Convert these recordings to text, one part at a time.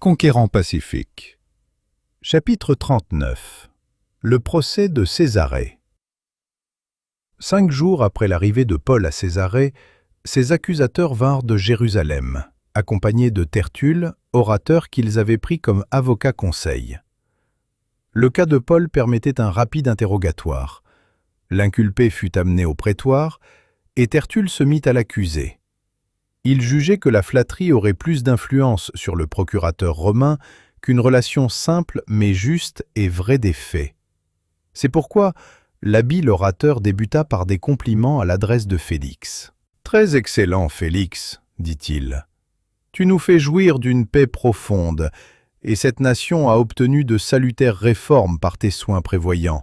Conquérant pacifique. Chapitre 39. Le procès de Césarée. 5 jours après l'arrivée de Paul à Césarée, ses accusateurs vinrent de Jérusalem, accompagnés de Tertulle, orateur qu'ils avaient pris comme avocat conseil. Le cas de Paul permettait un rapide interrogatoire. L'inculpé fut amené au prétoire, et Tertulle se mit à l'accuser. Il jugeait que la flatterie aurait plus d'influence sur le procurateur romain qu'une relation simple mais juste et vraie des faits. C'est pourquoi l'habile orateur débuta par des compliments à l'adresse de Félix. « Très excellent, Félix, dit-il. Tu nous fais jouir d'une paix profonde, et cette nation a obtenu de salutaires réformes par tes soins prévoyants.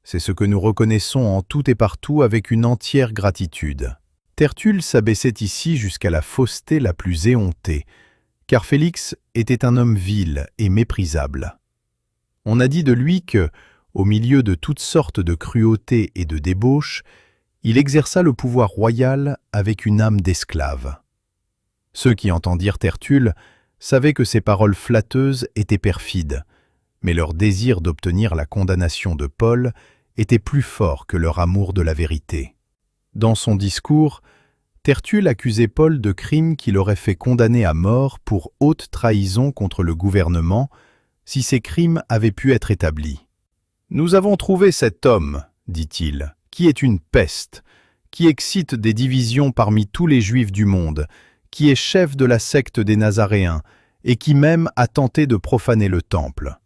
C'est ce que nous reconnaissons en tout et partout avec une entière gratitude. » Tertulle s'abaissait ici jusqu'à la fausseté la plus éhontée, car Félix était un homme vil et méprisable. On a dit de lui que, au milieu de toutes sortes de cruautés et de débauches, il exerça le pouvoir royal avec une âme d'esclave. Ceux qui entendirent Tertulle savaient que ses paroles flatteuses étaient perfides, mais leur désir d'obtenir la condamnation de Paul était plus fort que leur amour de la vérité. Dans son discours, Tertulle accusait Paul de crimes qui l'auraient fait condamner à mort pour haute trahison contre le gouvernement, si ces crimes avaient pu être établis. « Nous avons trouvé cet homme, dit-il, qui est une peste, qui excite des divisions parmi tous les Juifs du monde, qui est chef de la secte des Nazaréens, et qui même a tenté de profaner le temple. »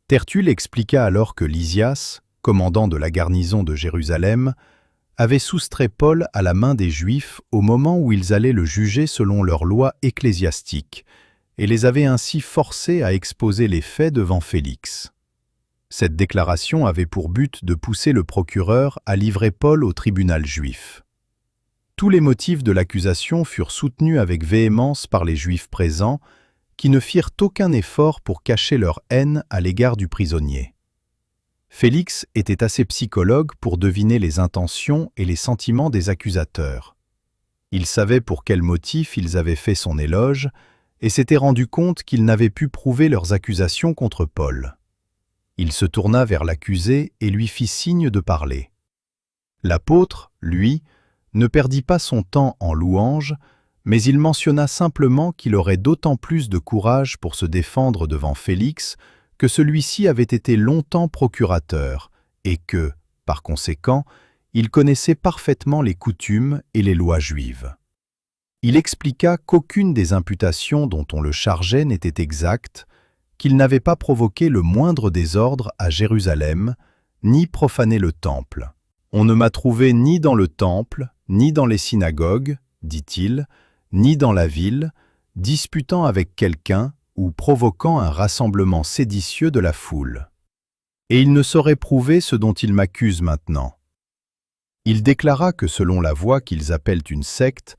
Tertulle expliqua alors que Lysias, commandant de la garnison de Jérusalem, avait soustrait Paul à la main des Juifs au moment où ils allaient le juger selon leur loi ecclésiastique, et les avait ainsi forcés à exposer les faits devant Félix. Cette déclaration avait pour but de pousser le procureur à livrer Paul au tribunal juif. Tous les motifs de l'accusation furent soutenus avec véhémence par les Juifs présents, qui ne firent aucun effort pour cacher leur haine à l'égard du prisonnier. Félix était assez psychologue pour deviner les intentions et les sentiments des accusateurs. Il savait pour quel motif ils avaient fait son éloge et s'était rendu compte qu'ils n'avaient pu prouver leurs accusations contre Paul. Il se tourna vers l'accusé et lui fit signe de parler. L'apôtre, lui, ne perdit pas son temps en louanges, mais il mentionna simplement qu'il aurait d'autant plus de courage pour se défendre devant Félix que celui-ci avait été longtemps procurateur et que, par conséquent, il connaissait parfaitement les coutumes et les lois juives. Il expliqua qu'aucune des imputations dont on le chargeait n'était exacte, qu'il n'avait pas provoqué le moindre désordre à Jérusalem, ni profané le temple. « On ne m'a trouvé ni dans le temple, ni dans les synagogues, dit-il, ni dans la ville, disputant avec quelqu'un, ou provoquant un rassemblement séditieux de la foule. Et il ne saurait prouver ce dont il m'accuse maintenant. » Il déclara que selon la voie qu'ils appellent une secte,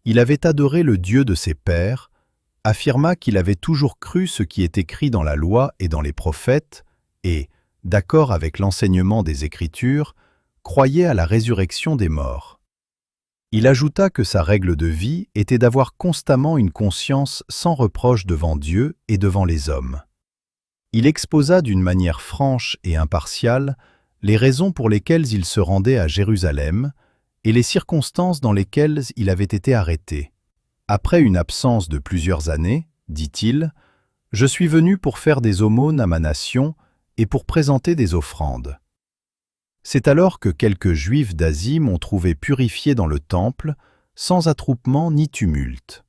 il avait adoré le Dieu de ses pères, affirma qu'il avait toujours cru ce qui est écrit dans la loi et dans les prophètes, et, d'accord avec l'enseignement des Écritures, croyait à la résurrection des morts. Il ajouta que sa règle de vie était d'avoir constamment une conscience sans reproche devant Dieu et devant les hommes. Il exposa d'une manière franche et impartiale les raisons pour lesquelles il se rendait à Jérusalem et les circonstances dans lesquelles il avait été arrêté. « Après une absence de plusieurs années, dit-il, je suis venu pour faire des aumônes à ma nation et pour présenter des offrandes. C'est alors que quelques Juifs d'Asie m'ont trouvé purifié dans le temple, sans attroupement ni tumulte.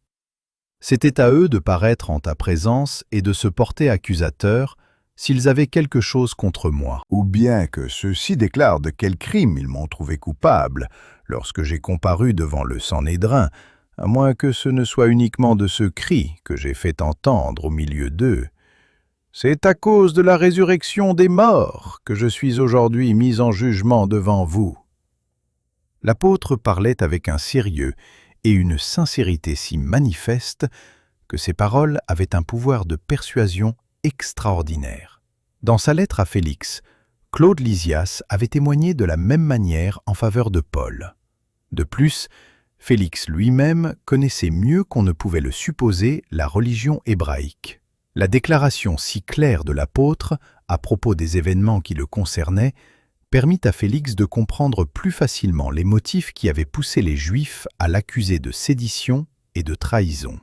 C'était à eux de paraître en ta présence et de se porter accusateurs s'ils avaient quelque chose contre moi. Ou bien que ceux-ci déclarent de quel crime ils m'ont trouvé coupable lorsque j'ai comparu devant le Sanhédrin, à moins que ce ne soit uniquement de ce cri que j'ai fait entendre au milieu d'eux. C'est à cause de la résurrection des morts que je suis aujourd'hui mis en jugement devant vous. » L'apôtre parlait avec un sérieux et une sincérité si manifeste que ses paroles avaient un pouvoir de persuasion extraordinaire. Dans sa lettre à Félix, Claude Lysias avait témoigné de la même manière en faveur de Paul. De plus, Félix lui-même connaissait mieux qu'on ne pouvait le supposer la religion hébraïque. La déclaration si claire de l'apôtre à propos des événements qui le concernaient permit à Félix de comprendre plus facilement les motifs qui avaient poussé les Juifs à l'accuser de sédition et de trahison.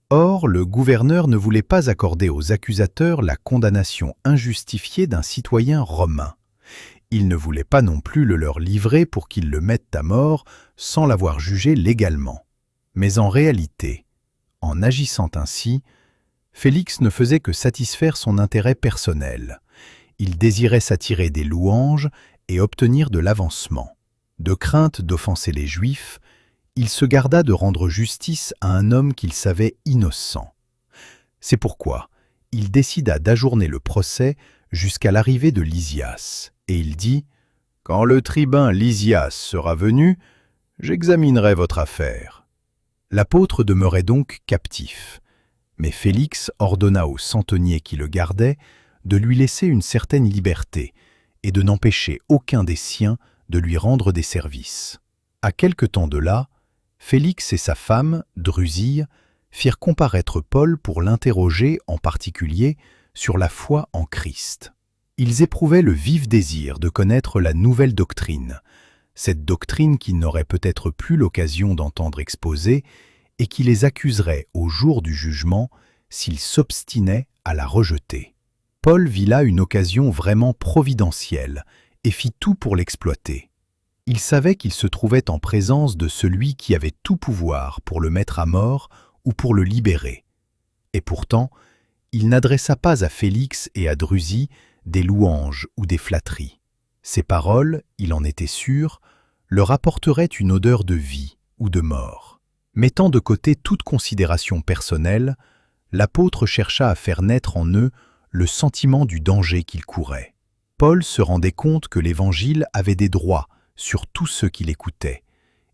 Or, le gouverneur ne voulait pas accorder aux accusateurs la condamnation injustifiée d'un citoyen romain. Il ne voulait pas non plus le leur livrer pour qu'ils le mettent à mort sans l'avoir jugé légalement. Mais en réalité, en agissant ainsi, Félix ne faisait que satisfaire son intérêt personnel. Il désirait s'attirer des louanges et obtenir de l'avancement. De crainte d'offenser les Juifs, il se garda de rendre justice à un homme qu'il savait innocent. C'est pourquoi il décida d'ajourner le procès jusqu'à l'arrivée de Lysias, et il dit « Quand le tribun Lysias sera venu, j'examinerai votre affaire. » L'apôtre demeurait donc captif, mais Félix ordonna au centenier qui le gardait de lui laisser une certaine liberté et de n'empêcher aucun des siens de lui rendre des services. À quelque temps de là, Félix et sa femme, Drusille, firent comparaître Paul pour l'interroger en particulier sur la foi en Christ. Ils éprouvaient le vif désir de connaître la nouvelle doctrine, cette doctrine qu'ils n'auraient peut-être plus l'occasion d'entendre exposer et qui les accuserait au jour du jugement s'ils s'obstinaient à la rejeter. Paul vit là une occasion vraiment providentielle et fit tout pour l'exploiter. Il savait qu'il se trouvait en présence de celui qui avait tout pouvoir pour le mettre à mort ou pour le libérer. Et pourtant, il n'adressa pas à Félix et à Drusille des louanges ou des flatteries. Ces paroles, il en était sûr, leur apporteraient une odeur de vie ou de mort. Mettant de côté toute considération personnelle, l'apôtre chercha à faire naître en eux le sentiment du danger qu'ils couraient. Paul se rendait compte que l'Évangile avait des droits sur tous ceux qui l'écoutaient,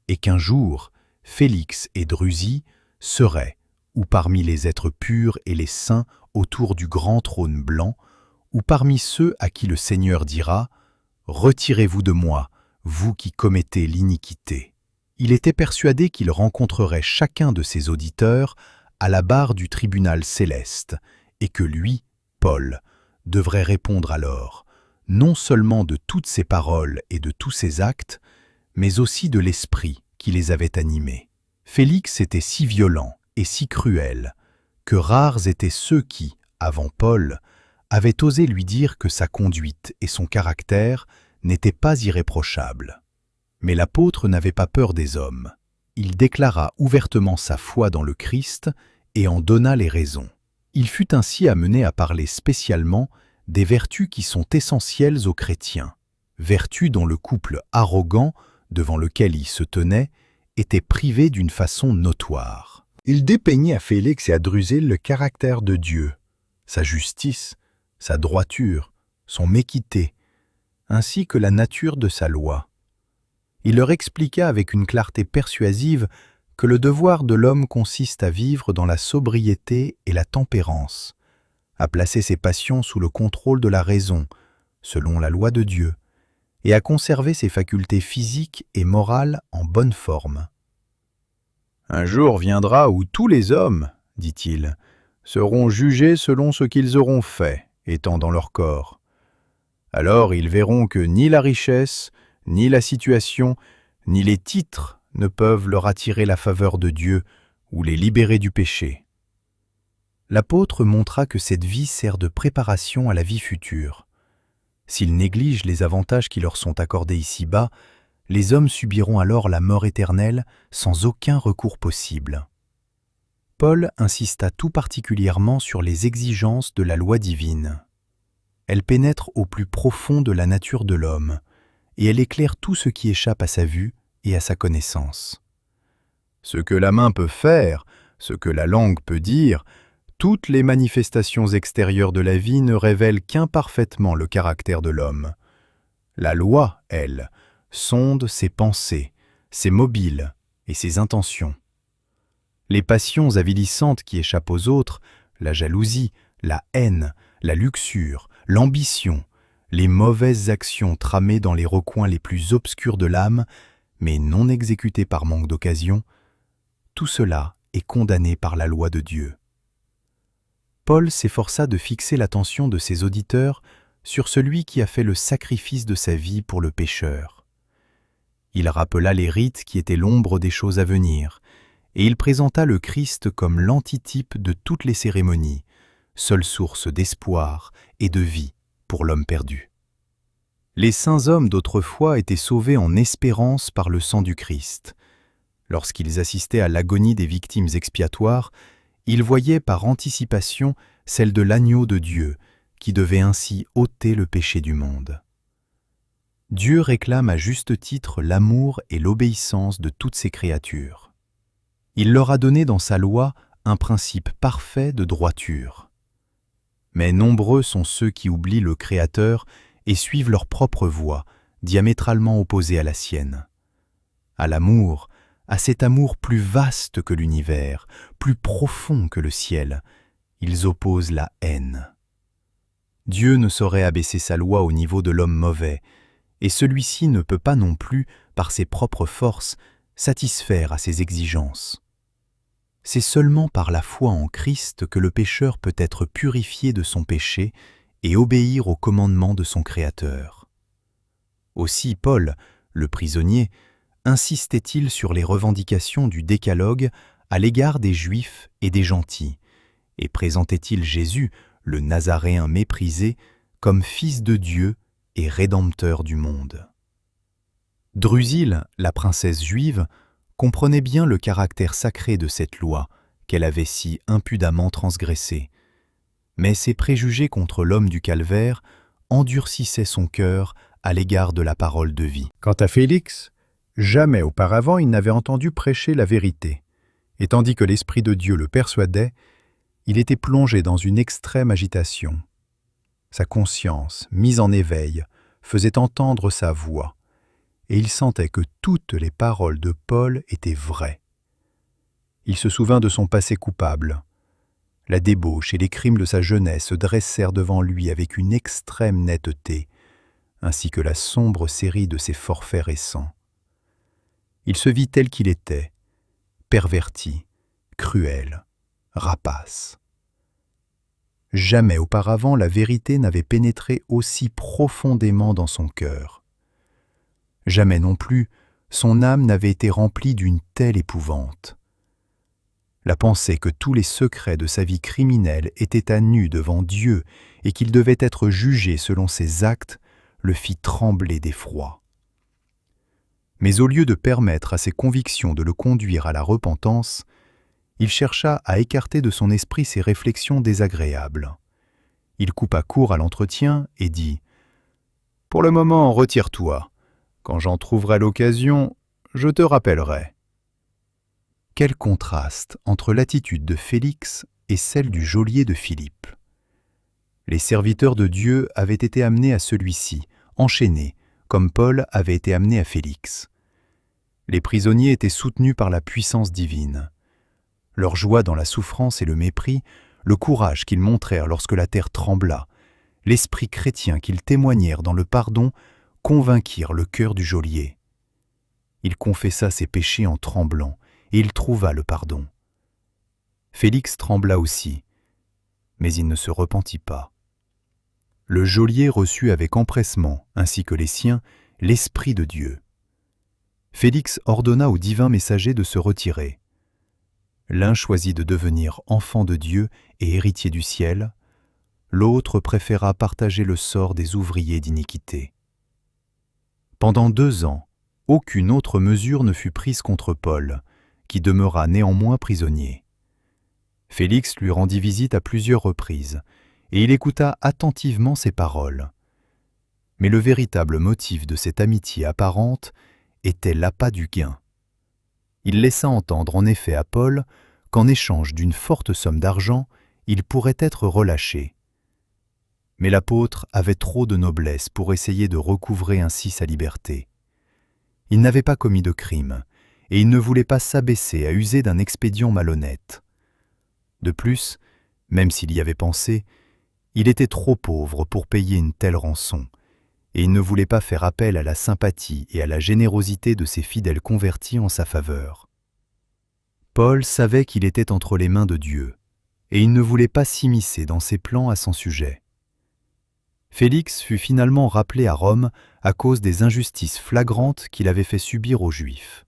et qu'un jour, Félix et Drusille seraient, ou parmi les êtres purs et les saints autour du grand trône blanc, ou parmi ceux à qui le Seigneur dira « Retirez-vous de moi, vous qui commettez l'iniquité ». Il était persuadé qu'il rencontrerait chacun de ses auditeurs à la barre du tribunal céleste, et que lui, Paul, devrait répondre alors, non seulement de toutes ses paroles et de tous ses actes, mais aussi de l'esprit qui les avait animés. Félix était si violent et si cruel que rares étaient ceux qui, avant Paul, avaient osé lui dire que sa conduite et son caractère n'étaient pas irréprochables. Mais l'apôtre n'avait pas peur des hommes. Il déclara ouvertement sa foi dans le Christ et en donna les raisons. Il fut ainsi amené à parler spécialement des vertus qui sont essentielles aux chrétiens, vertus dont le couple arrogant devant lequel il se tenait était privé d'une façon notoire. Il dépeignait à Félix et à Drusille le caractère de Dieu, sa justice, sa droiture, son équité, ainsi que la nature de sa loi. Il leur expliqua avec une clarté persuasive que le devoir de l'homme consiste à vivre dans la sobriété et la tempérance, à placer ses passions sous le contrôle de la raison, selon la loi de Dieu, et à conserver ses facultés physiques et morales en bonne forme. « Un jour viendra où tous les hommes, dit-il, seront jugés selon ce qu'ils auront fait, étant dans leur corps. Alors ils verront que ni la richesse, ni la situation, ni les titres ne peuvent leur attirer la faveur de Dieu ou les libérer du péché. » L'apôtre montra que cette vie sert de préparation à la vie future. S'ils négligent les avantages qui leur sont accordés ici-bas, les hommes subiront alors la mort éternelle sans aucun recours possible. Paul insista tout particulièrement sur les exigences de la loi divine. Elle pénètre au plus profond de la nature de l'homme, et elle éclaire tout ce qui échappe à sa vue et à sa connaissance. Ce que la main peut faire, ce que la langue peut dire, toutes les manifestations extérieures de la vie ne révèlent qu'imparfaitement le caractère de l'homme. La loi, elle, sonde ses pensées, ses mobiles et ses intentions. Les passions avilissantes qui échappent aux autres, la jalousie, la haine, la luxure, l'ambition, les mauvaises actions tramées dans les recoins les plus obscurs de l'âme, mais non exécutées par manque d'occasion, tout cela est condamné par la loi de Dieu. Paul s'efforça de fixer l'attention de ses auditeurs sur celui qui a fait le sacrifice de sa vie pour le pécheur. Il rappela les rites qui étaient l'ombre des choses à venir, et il présenta le Christ comme l'antitype de toutes les cérémonies, seule source d'espoir et de vie pour l'homme perdu. Les saints hommes d'autrefois étaient sauvés en espérance par le sang du Christ. Lorsqu'ils assistaient à l'agonie des victimes expiatoires, ils voyaient par anticipation celle de l'agneau de Dieu, qui devait ainsi ôter le péché du monde. Dieu réclame à juste titre l'amour et l'obéissance de toutes ses créatures. Il leur a donné dans sa loi un principe parfait de droiture. Mais nombreux sont ceux qui oublient le Créateur et suivent leur propre voie, diamétralement opposée à la sienne. À l'amour, à cet amour plus vaste que l'univers, plus profond que le ciel, ils opposent la haine. Dieu ne saurait abaisser sa loi au niveau de l'homme mauvais, et celui-ci ne peut pas non plus, par ses propres forces, satisfaire à ses exigences. C'est seulement par la foi en Christ que le pécheur peut être purifié de son péché et obéir au commandement de son Créateur. Aussi Paul, le prisonnier, insistait-il sur les revendications du décalogue à l'égard des Juifs et des gentils, et présentait-il Jésus, le Nazaréen méprisé, comme Fils de Dieu et Rédempteur du monde. Drusille, la princesse juive, comprenait bien le caractère sacré de cette loi qu'elle avait si impudemment transgressée, mais ses préjugés contre l'homme du calvaire endurcissaient son cœur à l'égard de la parole de vie. Quant à Félix, jamais auparavant il n'avait entendu prêcher la vérité, et tandis que l'Esprit de Dieu le persuadait, il était plongé dans une extrême agitation. Sa conscience, mise en éveil, faisait entendre sa voix, et il sentait que toutes les paroles de Paul étaient vraies. Il se souvint de son passé coupable. La débauche et les crimes de sa jeunesse se dressèrent devant lui avec une extrême netteté, ainsi que la sombre série de ses forfaits récents. Il se vit tel qu'il était, perverti, cruel, rapace. Jamais auparavant la vérité n'avait pénétré aussi profondément dans son cœur. Jamais non plus son âme n'avait été remplie d'une telle épouvante. La pensée que tous les secrets de sa vie criminelle étaient à nu devant Dieu et qu'il devait être jugé selon ses actes le fit trembler d'effroi. Mais au lieu de permettre à ses convictions de le conduire à la repentance, il chercha à écarter de son esprit ces réflexions désagréables. Il coupa court à l'entretien et dit « Pour le moment, retire-toi. Quand j'en trouverai l'occasion, je te rappellerai. » Quel contraste entre l'attitude de Félix et celle du geôlier de Philippe. Les serviteurs de Dieu avaient été amenés à celui-ci, enchaînés, comme Paul avait été amené à Félix. Les prisonniers étaient soutenus par la puissance divine. Leur joie dans la souffrance et le mépris, le courage qu'ils montrèrent lorsque la terre trembla, l'esprit chrétien qu'ils témoignèrent dans le pardon, convainquirent le cœur du geôlier. Il confessa ses péchés en tremblant, et il trouva le pardon. Félix trembla aussi, mais il ne se repentit pas. Le geôlier reçut avec empressement, ainsi que les siens, l'Esprit de Dieu. Félix ordonna au divin messager de se retirer. L'un choisit de devenir enfant de Dieu et héritier du ciel, l'autre préféra partager le sort des ouvriers d'iniquité. Pendant 2 ans, aucune autre mesure ne fut prise contre Paul, qui demeura néanmoins prisonnier. Félix lui rendit visite à plusieurs reprises, et il écouta attentivement ses paroles. Mais le véritable motif de cette amitié apparente était l'appât du gain. Il laissa entendre en effet à Paul qu'en échange d'une forte somme d'argent, il pourrait être relâché. Mais l'apôtre avait trop de noblesse pour essayer de recouvrer ainsi sa liberté. Il n'avait pas commis de crime, et il ne voulait pas s'abaisser à user d'un expédient malhonnête. De plus, même s'il y avait pensé, il était trop pauvre pour payer une telle rançon, et il ne voulait pas faire appel à la sympathie et à la générosité de ses fidèles convertis en sa faveur. Paul savait qu'il était entre les mains de Dieu, et il ne voulait pas s'immiscer dans ses plans à son sujet. Félix fut finalement rappelé à Rome à cause des injustices flagrantes qu'il avait fait subir aux Juifs.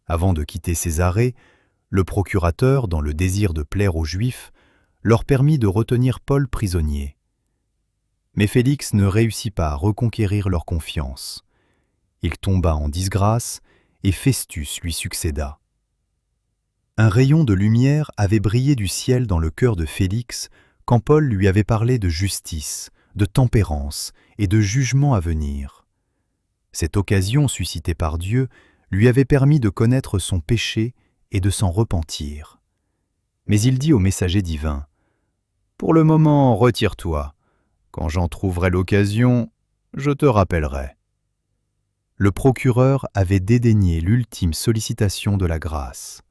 Avant de quitter Césarée, le procurateur, dans le désir de plaire aux Juifs, leur permit de retenir Paul prisonnier. Mais Félix ne réussit pas à reconquérir leur confiance. Il tomba en disgrâce et Festus lui succéda. Un rayon de lumière avait brillé du ciel dans le cœur de Félix quand Paul lui avait parlé de justice, de tempérance et de jugement à venir. Cette occasion suscitée par Dieu lui avait permis de connaître son péché et de s'en repentir. Mais il dit au messager divin : « Pour le moment, retire-toi. Quand j'en trouverai l'occasion, je te rappellerai. » Le procureur avait dédaigné l'ultime sollicitation de la grâce.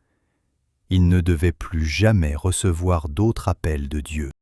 Il ne devait plus jamais recevoir d'autre appel de Dieu.